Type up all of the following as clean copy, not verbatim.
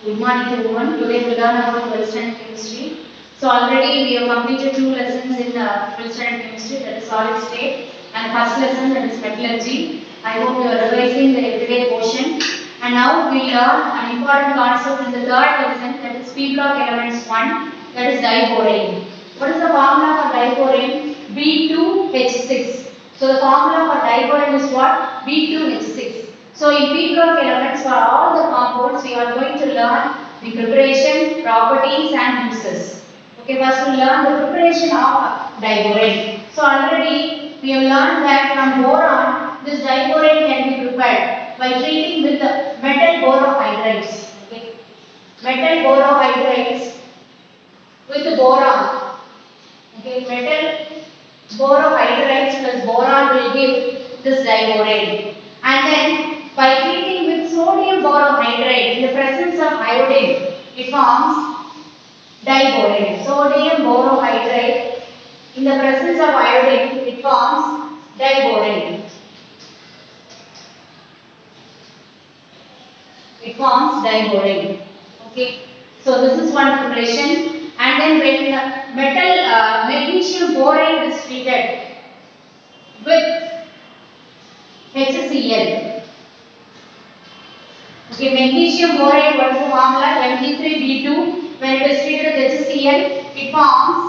Good morning everyone. Today we learn about 12th standard chemistry. So already we have completed two lessons in 12th standard chemistry, that is solid state, and first lesson, that is metallurgy. I hope you are revising the everyday portion. And now we learn an important concept in the third lesson, that is P block elements 1, that is diborane. What is the formula for diborane? B2H6. So the formula for diborane is what? B2H6. So in P block elements, for all the compounds, we are going to learn the preparation, properties and uses. Okay, first we learn the preparation of diborane. So already we have learned that from boron, this diborane can be prepared by treating with the metal borohydrides. Okay, metal borohydrides with boron. Okay, metal borohydrides plus boron will give this diborane. And then by treating with sodium borohydride in the presence of iodine, it forms diborane. Sodium borohydride in the presence of iodine, it forms diborane. It forms diborane. Okay. So this is one preparation. And then when magnesium borate is treated with HCl. Okay, magnesium borate, what is the formula? Mg3B2. When it is treated with HCl, it forms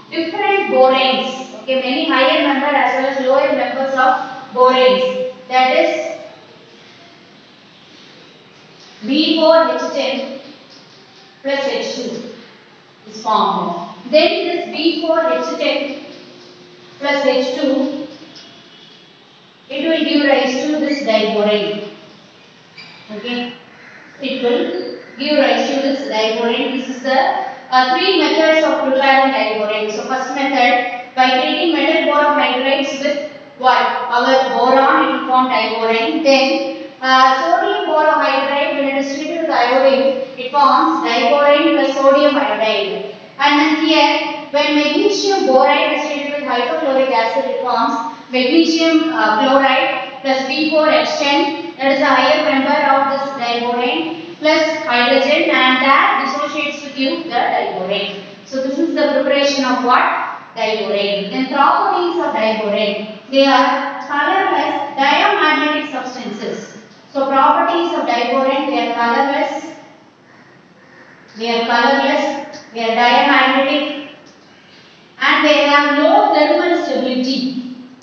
different boranes. Okay, many higher member as well as lower members of boranes. That is B4H10 plus H2 is formed. Then this B4H10 plus H2, it will give rise to this diborane. Okay, it will give rise to this diborane. This is the three methods of preparing diborane. So first method, by treating metal borohydrides with what? Our boron, it will form diborane. Then sodium borohydride, when it is treated with iodine, it forms diborane plus sodium iodide. And then here, when magnesium borate is treated with hydrochloric acid, it forms magnesium chloride plus B4H10, that is a higher member of this diborane, plus hydrogen, and that dissociates to give the diborane. So this is the preparation of what? Diborane. Then properties of diborane. They are colorless diamagnetic substances. So properties of diborane, they are colorless, they are diamagnetic, and they have low thermal stability.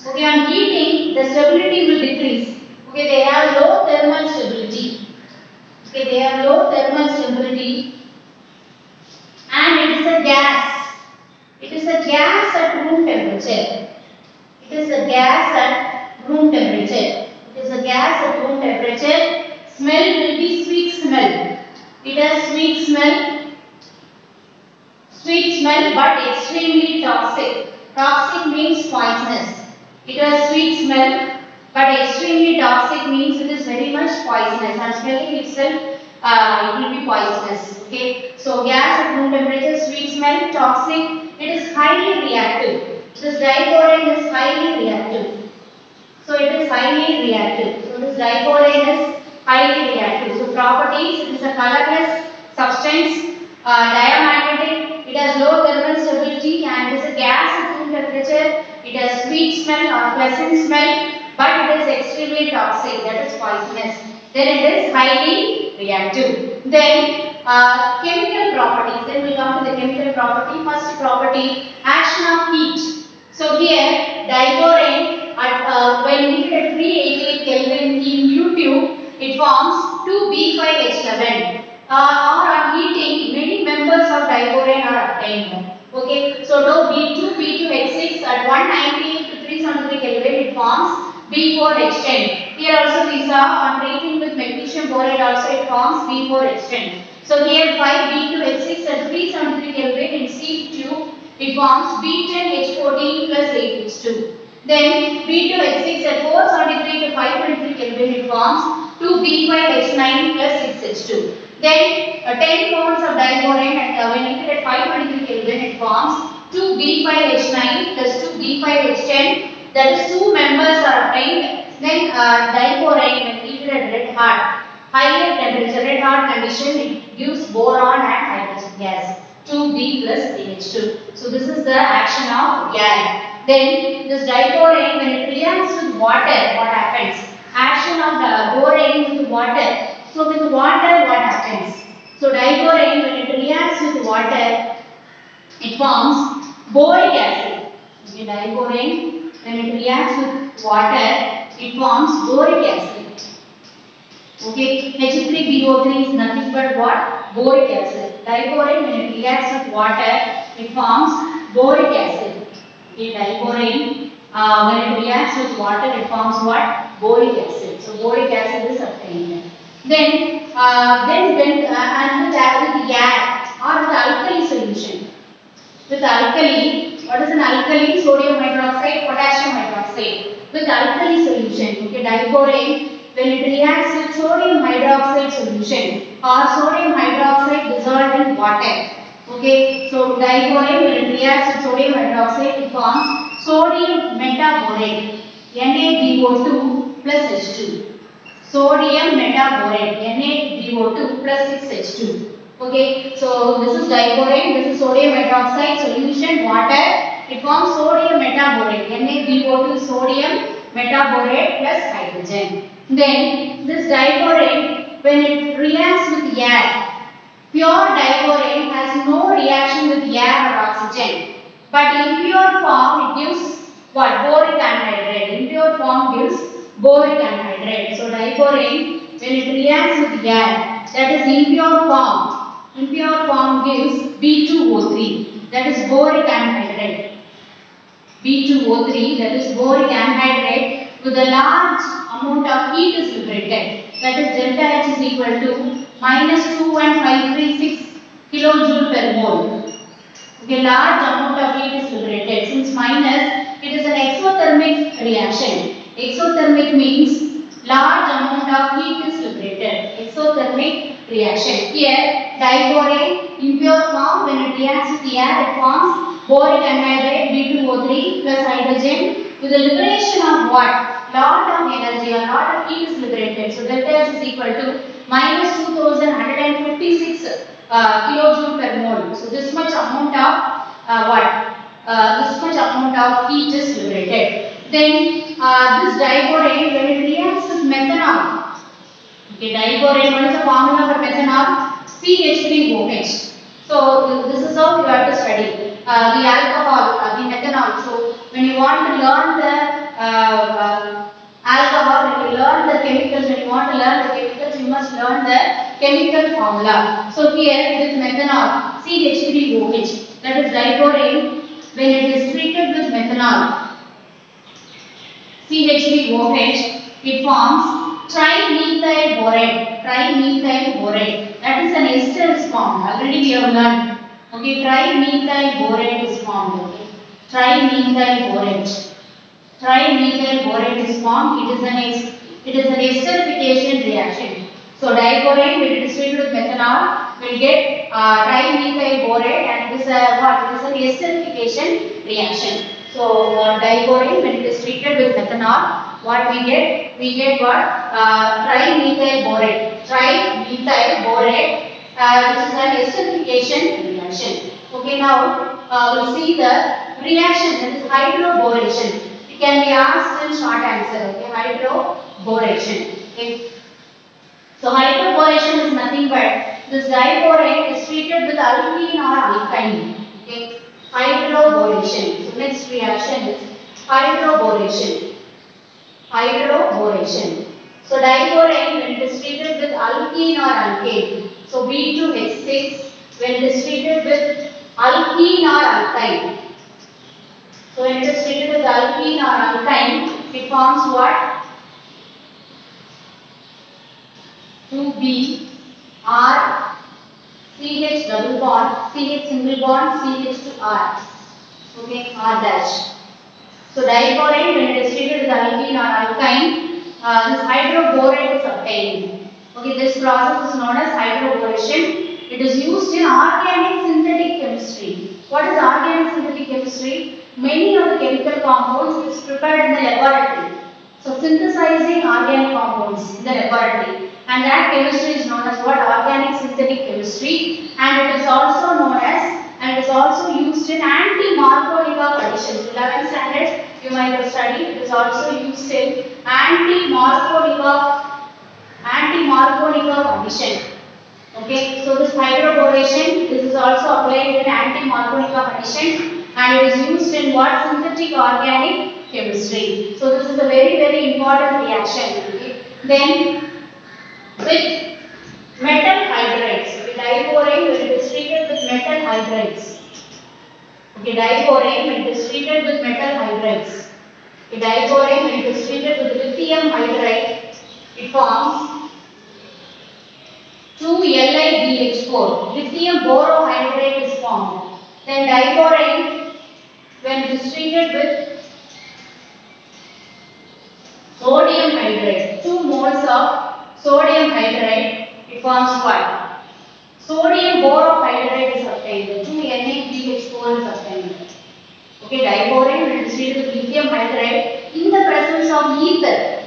Okay, on heating, the stability will decrease. Okay, they have low thermal stability. Okay, they have low thermal stability, and it is a gas. It is a gas at room temperature. It is a gas at room temperature. It is a gas at room temperature. Smell will be sweet smell. It has sweet smell, but extremely toxic. Toxic means poisonous. It has sweet smell, but extremely toxic means it is very much poisonous. And smelling itself, it will be poisonous. Okay. So gas at room temperature, sweet smell, toxic. It is highly reactive. This diborane is highly reactive. So it is highly reactive. So this diborane is highly reactive. So properties: it is a colorless substance, diamagnetic, it has low thermal stability, and it is a gas at room temperature. It has sweet smell or pleasant smell, but it is extremely toxic, that is poisonous. Then it is highly reactive. Then chemical properties. Then we come to the chemical property. First property, action of heat. So here diborane when heated at 388 Kelvin in U-tube, it forms 2B5H11. Or on heating, many members of diborane are obtained. Okay, so now B2H6 at 198 to 373 Kelvin, it forms B4H10. Here also we saw on treating with magnesium borate also it forms B4H10. So here 5B2H6 at 373 Kelvin in C tube, it forms B10H14 plus 8H2. Then B2H6 at 473 to 523 Kelvin, it forms 2B5H9 plus 6H2. Then 10 moles of diborane when heated at 523 Kelvin, it forms 2B5H9 plus 2B5H10. That is, two members are obtained. Then diborane when heated at red hot, Higher temperature, red hot condition, it gives boron and hydrogen gas. 2B plus CH2. So this is the action of gas. Then this diborane, when it reacts with water, what happens? Action of the borane with water. So with water, what happens? So diborane, when it reacts with water, it forms boric acid. Okay, diborane, when it reacts with water, it forms boric acid. Okay, H3BO3 is nothing but what? Boric acid. Diborane, when it reacts with water, it forms boric acid. Okay, diborane, when it reacts with water, it forms what? Boric acid. So boric acid is obtained. Then and with gas or with alkali solution. With alkali, what is an alkali? Sodium hydroxide, potassium hydroxide. With alkali solution, okay, diborane, when it reacts with sodium hydroxide solution or sodium hydroxide dissolved in water. Okay, so diborane, when it reacts with sodium hydroxide, it forms sodium metaborate, NaBO2 plus H2. Sodium metaborate, NaBO2 plus 6H2. Okay, so this is diborane, this is sodium hydroxide solution, water. It forms sodium metaborate, NaBO2 sodium metaborate plus hydrogen. Then this diborane, when it reacts with air, pure diborane has no reaction with air or oxygen. But in pure form, it gives what? Boric anhydride. In pure form, gives boric anhydride. So diborane, when it reacts with air, that is impure form. Impure form gives B2O3, that is boric anhydride. B2O3, that is boric anhydride, with a large amount of heat is liberated. That is delta H is equal to minus 21536 kilojoule per mole. Okay, large amount of heat is liberated. Since minus, it is an exothermic reaction. Exothermic means large amount of heat is liberated. Exothermic reaction. Here, diborane, impure form, when it reacts with air, it forms boric anhydride B2O3 plus hydrogen with the liberation of what? Lot of energy, a lot of heat is liberated. So delta H is equal to minus 2156 kilojoule per mole. So this much amount of this much amount of heat is liberated. Then this diborane, when it reacts with methanol. Okay, diborane, what is the formula for methanol? CH3OH. So this is how you have to study the alcohol, the methanol. So when you want to learn the alcohol, when you learn the chemicals, when you want to learn the chemicals, you must learn the chemical formula. So here with methanol, CH3OH, that is diborane, when it is treated with methanol, CH3OH, it forms trimethyl borate. Trimethyl borate. That is an ester is formed. Already we have learned. Okay, trimethyl borate is formed. Okay, trimethyl borate. Trimethyl borate is formed. It is an esterification reaction. So diborane, when it is treated with methanol, will get trimethyl borate, and it is a what? It is an esterification reaction. So diborane, when it is treated with methanol, what we get? We get what? Trimethyl borate. Trimethyl borate, which is an esterification reaction. Okay, now we'll see the reaction, that is hydroboration. It can be asked in short answer. Okay, hydroboration. Okay. So hydroboration is nothing but this diborane is treated with alkene or alkyne. Okay. Hydroboration. So next reaction is hydroboration. Hydroboration. So diborane, when it is treated with alkene or alkane. So B2H6, when it is treated with alkene or alkyne. So when it is treated with alkene or alkyne, it forms what? 2B R CH double bond, CH single bond, CH to R. Okay, R dash. So diborane, when it is treated with alkene or alkyne, this hydroborate is obtained. Okay, this process is known as hydroboration. It is used in organic synthetic chemistry. What is organic synthetic chemistry? Many of the chemical compounds is prepared in the laboratory. So synthesizing organic compounds in the laboratory, and that chemistry is known as what? Organic synthetic chemistry, and it is also known as, and it is also used in anti-Markovnikov additions. 11th standard you might have studied. It is also used in anti-Markovnikov addition. Okay, so this hydroboration, this is also applied in anti-Markovnikov addition, and it is used in what? Synthetic organic chemistry. So this is a very important reaction. Okay. Then with metal hydrides, okay, diborane when it is treated with metal hydrides. Okay, diborane when it is treated with metal hydrides. Okay, diborane when it is treated with lithium hydride, it forms 2LiBH4. Lithium borohydride is formed. Then diborane when it is treated with sodium hydride, 2 moles of sodium hydride, it forms what? Sodium borohydride is obtained. 2 NaBH4 is obtained. Okay, diborane when it is treated with lithium hydride in the presence of ether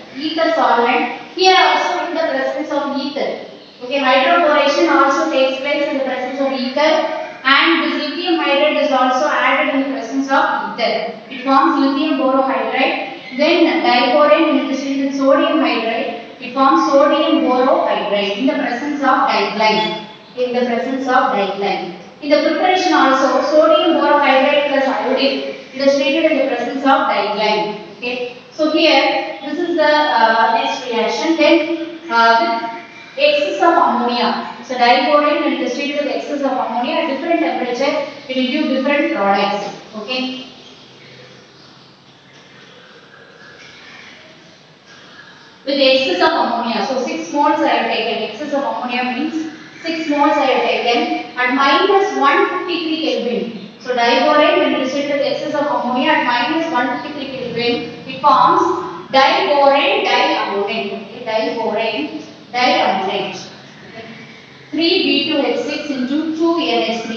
solvent. Here also in the presence of ether. Okay, hydroboration also takes place in the presence of ether, and this lithium hydride is also added in the presence of ether. It forms lithium borohydride. Then diborane when it is treated with sodium hydride, it forms sodium borohydride in the presence of dikline. In the presence of dikline. In the preparation also, sodium borohydride plus iodine, it is treated in the presence of dikline. Okay. So here, this is the next reaction. Then with excess of ammonia. So diborane when it is treated with excess of ammonia at different temperature, it will give different products. Okay. With excess of ammonia, so 6 moles I have taken. Excess of ammonia means 6 moles I have taken at minus 153 Kelvin. So diborane when it is treated with excess of ammonia at minus 153 Kelvin, it forms diborane diammonate. Okay, diborane diammonate. Okay. 3B2H6 into 2NH3.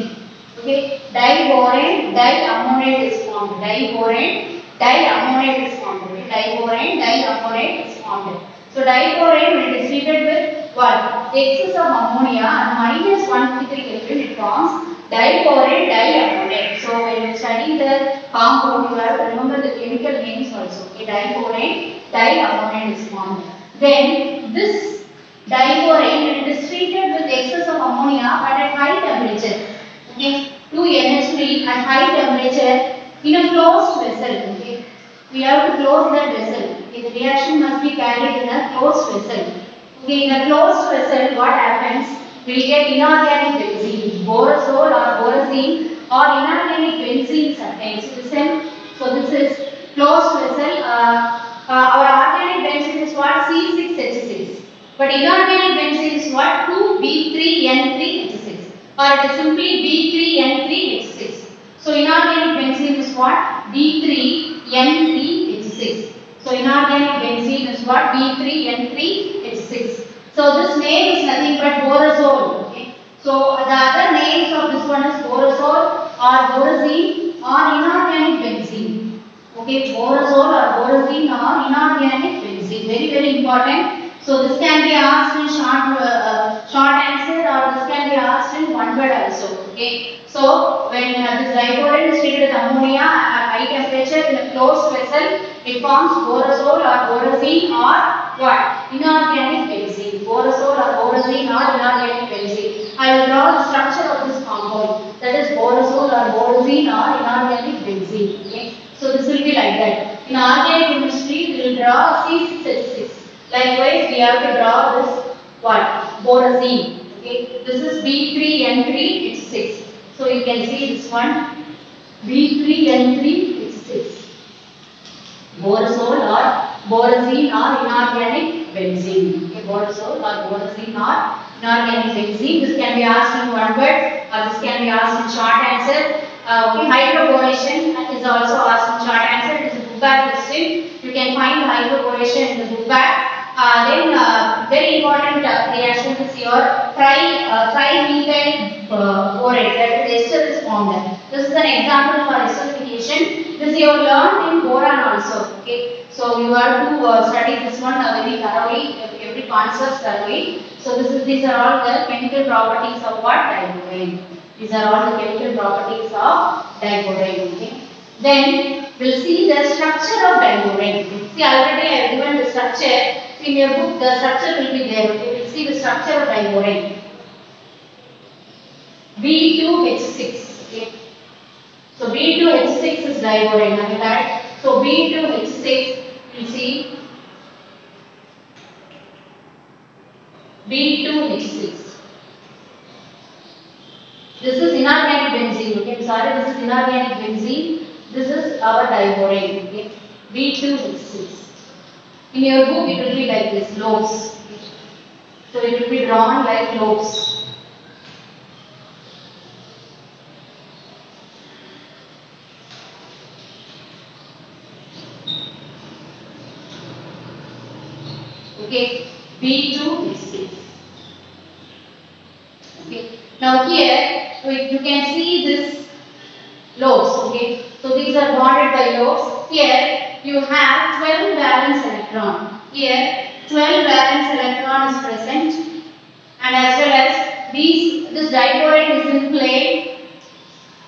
Okay, diborane diammonate is formed. Diborane diammonate is formed. Okay, diborane diammonate is formed. So diborane when it is treated with what? Excess of ammonia at minus 153 Kelvin, it forms diborane diammonate. So when you study the compound, you have to remember the chemical names also. Okay, diborane diammonate is formed. Then this diborane when it is treated with excess of ammonia but at high temperature. Okay, 2NH3 at high temperature in a closed vessel. Okay, we have to close that vessel. Okay, the reaction must be carried in a closed vessel. Okay, in a closed vessel, what happens? We will get inorganic benzene, borazole or borazine, or inorganic benzene substance. So this is closed vessel. Our organic benzene is what? C6H6. But inorganic benzene is what? 2B3N3H6. Or it is simply B3N3H6. So inorganic benzene is what? B3N3H6. So inorganic benzene is what? B3N3H6. So this name is nothing but borazole. Okay. So the other names of this one is borazole or borazine or inorganic benzene. Okay, borazole or borazine or inorganic benzene. Very important. So this can be asked in short answer, or this can be asked in one word also. Okay. So when this diborane is treated with ammonia at high temperature in a closed vessel, it forms borazole or borazine or what? Inorganic benzene. Borazole or borazine or inorganic benzene. I will draw the structure of this compound. That is borazole or borazine or inorganic benzene. Okay. So this will be like that. In organic chemistry, we will draw C6H6. Likewise, we have to draw this what? Borazine. Okay. This is B3N3H6. So you can see this one B3N3H6. Borazole or borazine or inorganic benzene. Okay, borazole or borazine or inorganic benzene. This can be asked in one word or this can be asked in short answer. Okay, hydroboration is also asked in short answer. It is a book bag question. You can find hydroboration in the book bag. Then very important reaction is your trimethyl borate, that is ester is formed. This is an example for esterification. This you have learned in boron also. Okay, Okay, so you have to study this one very thoroughly, every concept thoroughly. So these are all the chemical properties of what? Diborane. These are all the chemical properties of diborane. Okay. Then we'll see the structure of diborane. See, already I have given the structure. In your book, the structure will be there. Okay, we'll see the structure of diborane. B2H6. Okay. So B2H6 is diborane. Am I correct? So B2H6, you see B2H6. This is inorganic benzene. Okay, I'm sorry, this is inorganic benzene. This is our diborane. Okay, B2H6. In your book, it will be like this, lobes. So it will be drawn like lobes. Okay, B2H6. Okay, now here you can see this lobes. Okay, so these are bonded by lobes. Here you have 12 valence electron. Here 12 valence electron is present, and as well as this diborane is in plane.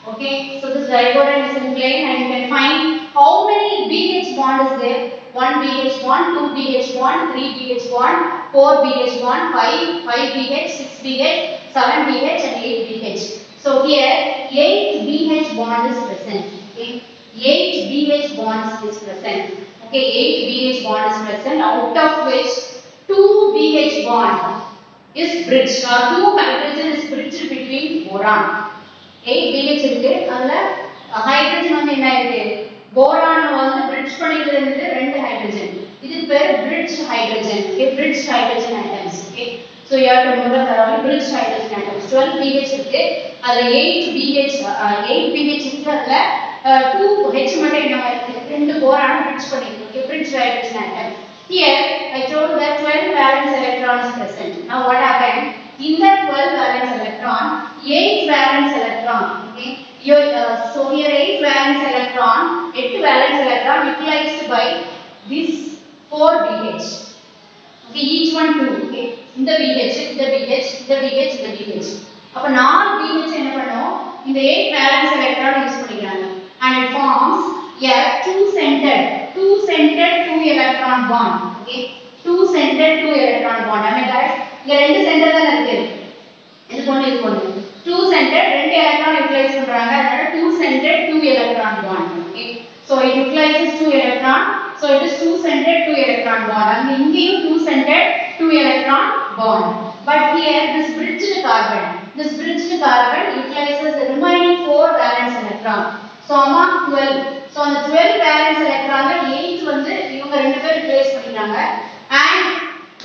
Okay, so this diborane is in plane, and you can find how many BH bond is there. 1 BH bond, 2 BH bond, 3 BH bond, 4 BH bond, 5 BH, 6 BH, 7 BH and 8 BH. So here 8 BH bond is present. Okay, 8 BH bonds is present. Okay, 8 BH bond is present, out of which 2 BH bond is bridged, or 2 hydrogen is bridged between boron. 8 BH இருக்கு, அதுல hydrogen வந்து என்ன இருக்கு, boron வந்து bridge பண்ணிக்கிறது ரெண்டு hydrogen. இது பேர் bridged hydrogen. Okay, bridged hydrogen atoms. Okay, so you have to remember thoroughly bridged hydrogen atoms. 12 BH இருக்கு, அதுல 8 BH இருக்கு, அதுல 2 H மட்டும் என்ன இருக்கு, ரெண்டு போரான் bridge பண்ணிருக்கு. Okay, bridged hydrogen atom. Here I told that 12 valence electron is present. Now what happened? In that 12 valence electron, 8 valence electron. Okay, so here 8 valence electron, 8 valence electron utilized by this 4 BH. Okay, each one 2. Okay, இந்த BH, இந்த BH, இந்த BH, இந்த BH. அப்ப 4 BH என்ன பண்ணும், இந்த 8 valence electron use பண்ணிக்கிறாங்க, and it forms a two-centered 2 electron bond. Okay, 2-centered 2 electron bond. Am I correct? இங்க ரெண்டு சென்டர் தான் இருக்கு, இது பொண்ணு 2-centered ரெண்டு எலக்ட்ரான் யூட்டிலைஸ் பண்றாங்க, அதனால 2-centered 2 electron bond. Okay, so it utilizes 2 electron, so it is 2-centered 2 electron bond, and இங்கேயும் 2-centered 2 electron bond. But here this bridged carbon utilizes the remaining 4 valence electron. So among 12, so on the 12 valence electron 8 வந்து இவங்க ரெண்டு பேர் utilise பண்ணிட்டாங்க, and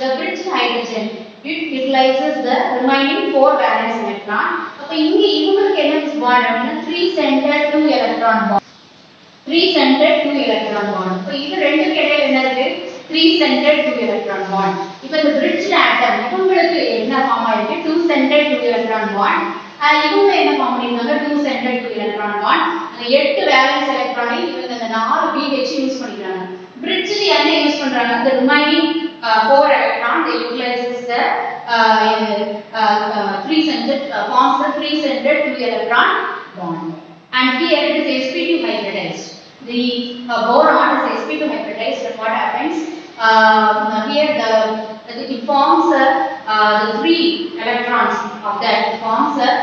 the bridged hydrogen it utilizes the remaining 4 valence electron. அப்ப இங்க இவங்களுக்கு என்ன bond அப்படினா 3-centered 2 electron bond. 3-centered 2 electron bond. அப்ப இது ரெண்டுக்கு இடையில என்ன இருக்கு, 3-centered 2 electron bond. இப்போ இந்த bridged atom இவங்களுக்கு என்ன ஃபார்ம் ஆயிருக்கு, 2-centered 2 electron bond. இவங்க என்ன ஃபார்ம் பண்ணிருக்காங்க, 2-centered 2 electron bond. அந்த 8 valence electron இவங்க அந்த 4 BH யூஸ் பண்ணிக்கிறாங்க. bridged என்ன யூஸ் பண்றாங்க, the remaining 4 electron they utilizes the 3-centered forms the 3-centered 2 electron bond, and here it is sp2 hybridized. The boron is sp2 hybridized, and what happens, here it forms the 3 electrons of that forms it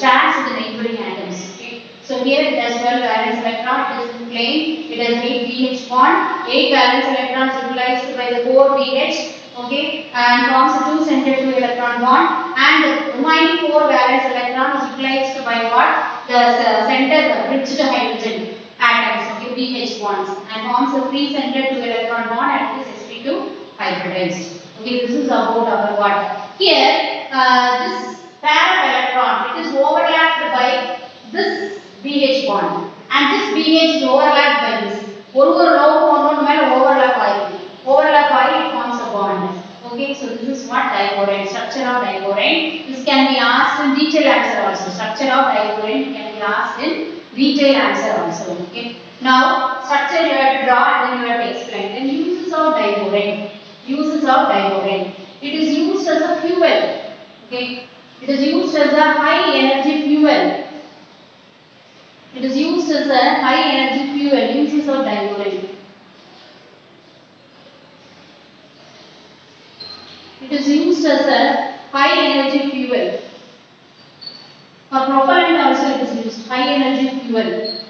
shares with the neighboring atoms. Okay, so here it has 12 valence electron, it is in plane, it has 8 BH bond, 8 valence electrons utilized by the 4 BH. Okay, and forms a 2-centered 2 electron bond, and the remaining 4 valence electron is utilized by what, the center bridged hydrogen atoms. Okay, BH bonds, and forms a 3-centered 2 electron bond, and this sp2 hybridized. Okay, this is about our what. Here this pair of electron, it is overlapped by this BH bond, and this BH is overlapped by this. ஒரு லோகம் ஒண்ணு மேல overlap ஆயிருக்கு, overlap ஆகி it forms a bond. Okay, so this is what diborane, structure of diborane. This can be asked in detailed answer also. Structure of diborane can be asked in detailed answer also. Okay, now structure you have to draw, and then diborane. Uses of diborane. It is used as a fuel. Okay. It is used as a high energy fuel. It is used as a high energy fuel. Uses of diborane. It is used as a high energy fuel. For propellant also it is used, high energy fuel.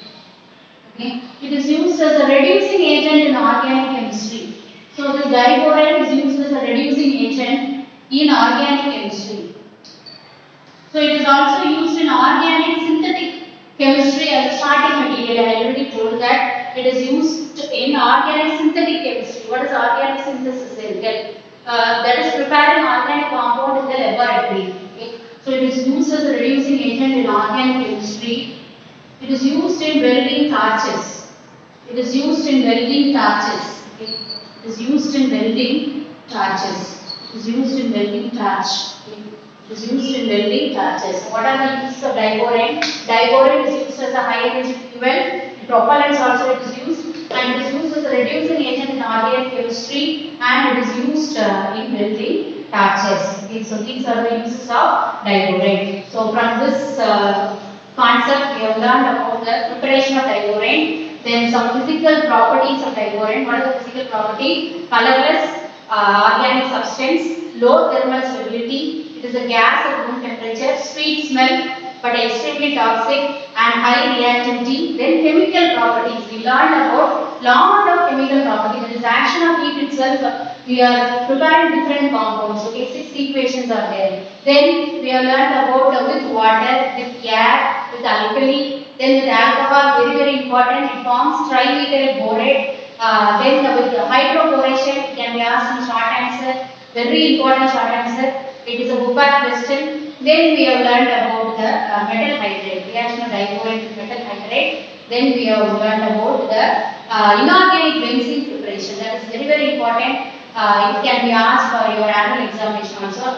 Okay. It is used as a reducing agent in organic chemistry. So this diborane is used as a reducing agent in organic chemistry. So it is also used in organic synthetic chemistry as a starting material. I already told that it is used in organic synthetic chemistry. What is organic synthesis? That is preparing organic compound in the laboratory. Okay. So it is used as a reducing agent in organic chemistry. It is used in welding torches. It is used in welding torches. Okay. It is used in welding torches. It is used in welding torch. Okay. It is used in welding torches. What are the uses of diborane? Diborane is used as a high energy fuel. Propellants also it is used, and it is used as a reducing agent in organic chemistry, and it is used in welding torches. Okay, so these are the uses of diborane. So from this concept we have learned about the preparation of diborane, then some physical properties of diborane. What are the physical property? Colorless organic substance, low thermal stability, it is a gas at room temperature, sweet smell but extremely toxic and high reactivity. Then chemical properties, we learned about lot of chemical properties. That is action of heat itself. We are preparing different compounds. Okay, 6 equations are there. Then we have learned about with water, with air, with alkali, then with alcohol. Very important. It forms trimethyl borate. Then with hydroboration, it can be asked in short answer. Very important short answer. It is a bookmark question. Then we have learned about the metal hydride, reaction of diborane with metal hydride. Then we have learned about the inorganic benzene preparation. That is very important. It can be asked for your annual examination also.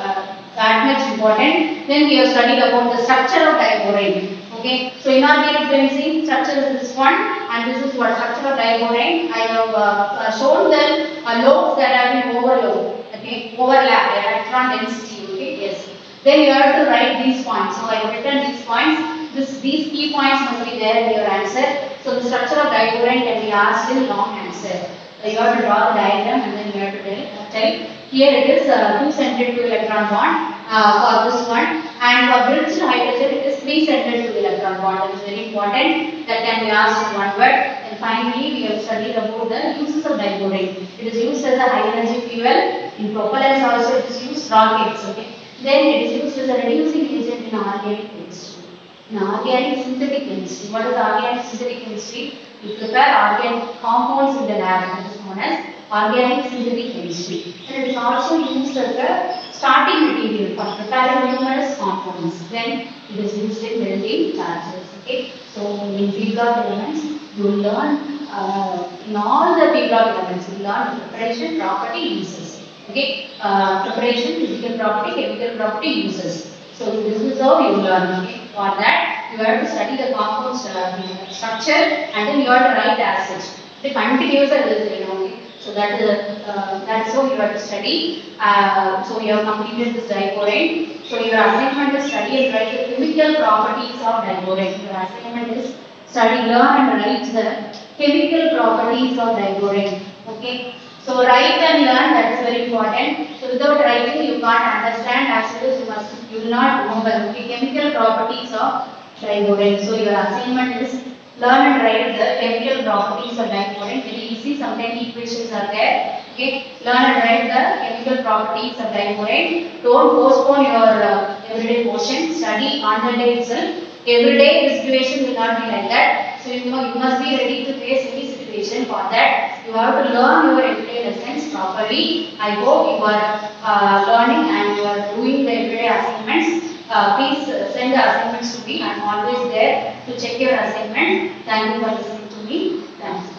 That much important. Then we have studied about the structure of diborane. Okay, so inorganic benzene structure is this one, and this is what structure of diborane. I have shown the lobes that have been overlapped. Okay, overlap the electron density. Okay, yes. Then you have to write these points. So I have written these points. These key points must be there in your answer. So the structure of diborane can be asked in long answer. So you have to draw the diagram and then you have to tell. Here it is 2-centered 2-electron bond for this one, and for bridged hydrogen it is 3-centered 2-electron bond. That is very important. That can be asked in one word. And finally we have studied about the uses of diborane. It is used as a high energy fuel. In propellants also it is used rockets. Okay. Then it is used as a reducing agent in organic chemistry. In organic synthetic chemistry. What is organic synthetic chemistry? You prepare organic compounds in the lab. That is known as organic synthetic chemistry. And it is also used as a starting material for preparing numerous compounds. Then it is used in welding charges. Okay. So in P block elements, you will learn in all the P block elements, you will learn preparation, property, uses. Okay, preparation, physical property, chemical property, uses. So this is how you learn. Okay, for that you have to study the compound structure, and then you have to write as such. The continuous, okay. So that's how you have to study. So you have completed this diborane. So your assignment is study and write the chemical properties of diborane. Your assignment is study, learn and write the chemical properties of diborane. Okay. So write and learn, that is very important. So without writing you can't understand, as well as you will not remember. Okay, chemical properties of diborane. So your assignment is learn and write the chemical properties of diborane. Very easy, some 10 equations are there. Okay, learn and write the chemical properties of diborane. Don't postpone your everyday portion, study on the day itself. Every day the situation will not be like that. So you must be ready to face any situation. For that you have to learn your everyday lessons properly. I hope you are learning and you are doing the everyday assignments. Please send the assignments to me. I am always there to check your assignment. Thank you for listening to me. Thanks.